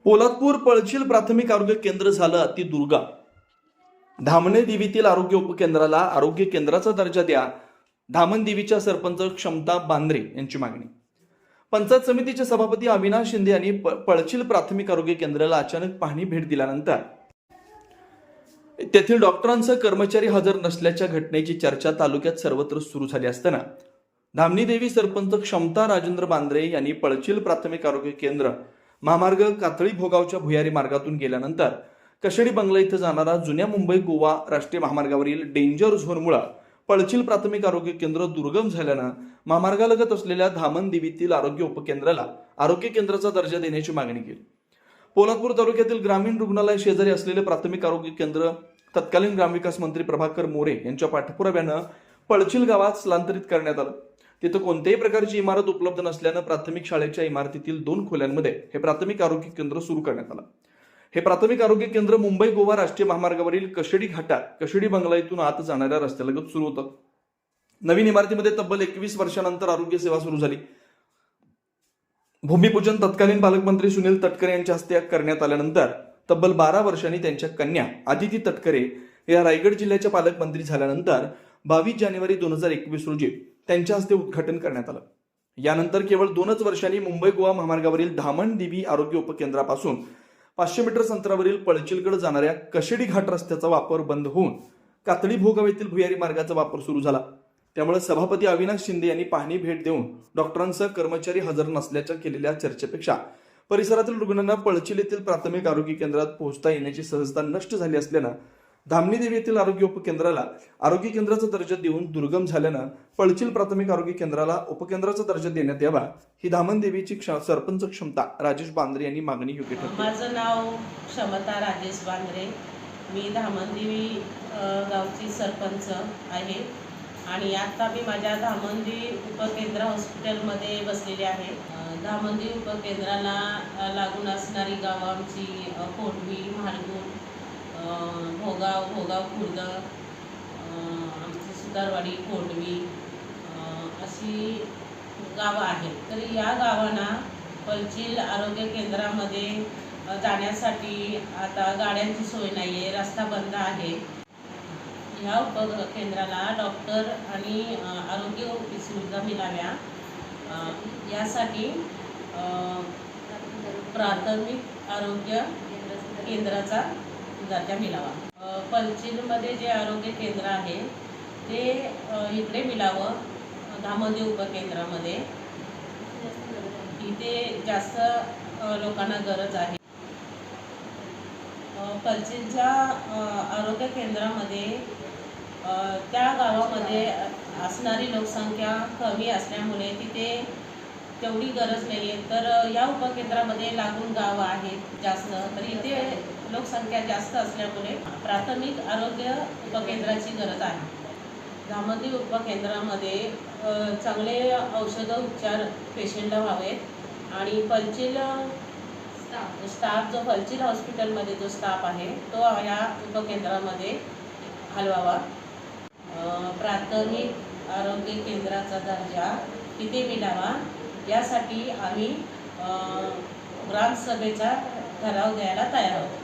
पोलादपूर पळशील प्राथमिक आरोग्य केंद्र झालं अतिदुर्गा। धामणे देवीतील आरोग्य उपकेंद्राला आरोग्य केंद्राचा दर्जा द्या, धामण देवीच्या सरपंच क्षमता बांद्रे यांची मागणी। पंचायत समितीचे सभापती अविनाश शिंदे यांनी पळशील प्राथमिक आरोग्य केंद्राला अचानक पाहणी भेट दिल्यानंतर तेथील डॉक्टरांसह कर्मचारी हजर नसल्याच्या घटनेची चर्चा तालुक्यात सर्वत्र सुरू झाली असताना धामणी देवी सरपंच क्षमता राजेंद्र बांद्रे यांनी पळशील प्राथमिक आरोग्य केंद्र महामार्ग कातळी भोगावच्या भुयारी मार्गातून गेल्यानंतर कशेडी बंगला इथं जाणारा जुन्या मुंबई गोवा राष्ट्रीय महामार्गावरील डेंजर झोनमुळे पळशील प्राथमिक आरोग्य केंद्र दुर्गम झाल्यानं महामार्गालगत असलेल्या धामण देवीतील आरोग्य उपकेंद्राला आरोग्य केंद्राचा दर्जा देण्याची मागणी केली। पोलादपूर तालुक्यातील ग्रामीण रुग्णालय शेजारी असलेले प्राथमिक आरोग्य केंद्र तत्कालीन ग्रामविकास मंत्री प्रभाकर मोरे यांच्या पाठपुराव्यानं पळशील गावात स्थलांतरित करण्यात आलं। तिथं कोणत्याही प्रकारची इमारत उपलब्ध नसल्यानं प्राथमिक शाळेच्या इमारतीतील 2 खोल्यांमध्ये हे प्राथमिक आरोग्य केंद्र सुरू करण्यात आलं। हे प्राथमिक आरोग्य केंद्र मुंबई गोवा राष्ट्रीय महामार्गावरील कशेडी घाटात कशेडी बंगला इथून आत जाणाऱ्या रस्त्यालगत सुरू होतं। नवीन इमारतीमध्ये तब्बल 21 वर्षानंतर आरोग्य सेवा सुरू झाली। भूमिपूजन तत्कालीन पालकमंत्री सुनील तटकरे यांच्या हस्ते करण्यात आल्यानंतर तब्बल 12 वर्षांनी त्यांच्या कन्या आदिती तटकरे या रायगड जिल्ह्याच्या पालकमंत्री झाल्यानंतर 22 जानेवारी 2021 रोजी त्यांच्या हस्ते उद्घाटन करण्यात आलं। यानंतर केवळ 2च वर्षांनी मुंबई गोवा महामार्गावरील धामण देवी आरोग्य उपकेंद्रापासून 500 मीटर अंतरावरील पळशीलकडे जाणाऱ्या कशेडी घाट रस्त्याचा वापर बंद होऊन कातळी भोगाव येथील भुयारी मार्गाचा वापर सुरू झाला। त्यामुळे सभापती अविनाश शिंदे यांनी पाहणी भेट देऊन डॉक्टरांसह कर्मचारी हजर नसल्याच्या केलेल्या चर्चेपेक्षा परिसरातील रुग्णांना पळशील येथील प्राथमिक आरोग्य केंद्रात पोहोचता येण्याची सहजता नष्ट झाली असल्यानं धामणी देवी येथील आरोग्य उपकेंद्राला आरोग्य केंद्राचा दर्जा देऊन दुर्गम झाल्यानं पळशील प्राथमिक आरोग्य केंद्राला उपकेंद्राचा दर्जा देण्यात यावा ही धामण देवीची सरपंच क्षमता राजेश बांद्रे यांनी मागणी योग्य ठरली। माझं नाव क्षमता राजेश बांद्रे, मी धामण देवी गावची सरपंच आहे आणि आता मी माझ्या धामणदेवी उपकेंद्र हॉस्पिटलमध्ये बसलेले आहे। धामणदेवी उपकेंद्राला लागून असणारी गावं आमची कोंडवी, म्हाळगुण, भोगाव खुर्द, आमची सुतारवाडी, कोंडवी अशी गावं आहेत। तर या गावांना पळशील आरोग्य केंद्रामध्ये जाण्यासाठी आता गाड्यांची सोय नाही आहे, रस्ता बंद आहे। ह्या उपकेंद्राला डॉक्टर आणि आरोग्य सुविधा मिळाव्या यासाठी प्राथमिक आरोग्य केंद्राचा दर्जा मिळावा। पळशीलमध्ये जे आरोग्य केंद्र आहे ते इकडे मिळावं, धामणदेवी उपकेंद्रामध्ये इथे जास्त लोकांना गरज आहे। पळशीलच्या आरोग्य केंद्रामध्ये त्या गावामध्ये असणारी लोकसंख्या कमी असल्यामुळे तिथे तेवढी गरज नाही आहे। तर या उपकेंद्रामध्ये लागून गावं आहेत जास्त, तर इथे लोकसंख्या जास्त असल्यामुळे प्राथमिक आरोग्य उपकेंद्राची गरज आहे। धामणदेवी उपकेंद्रामध्ये चांगले औषधं उपचार पेशंटला व्हावेत आणि पळशील स्टाफ जो पळशील हॉस्पिटलमध्ये जो स्टाफ आहे तो या उपकेंद्रामध्ये हलवावा। प्राथमिक आरोग्य केंद्राचा दर्जा तिथे मिळावा यासाठी आम्ही ग्रामसभेचा ठराव द्यायला तयार आहोत।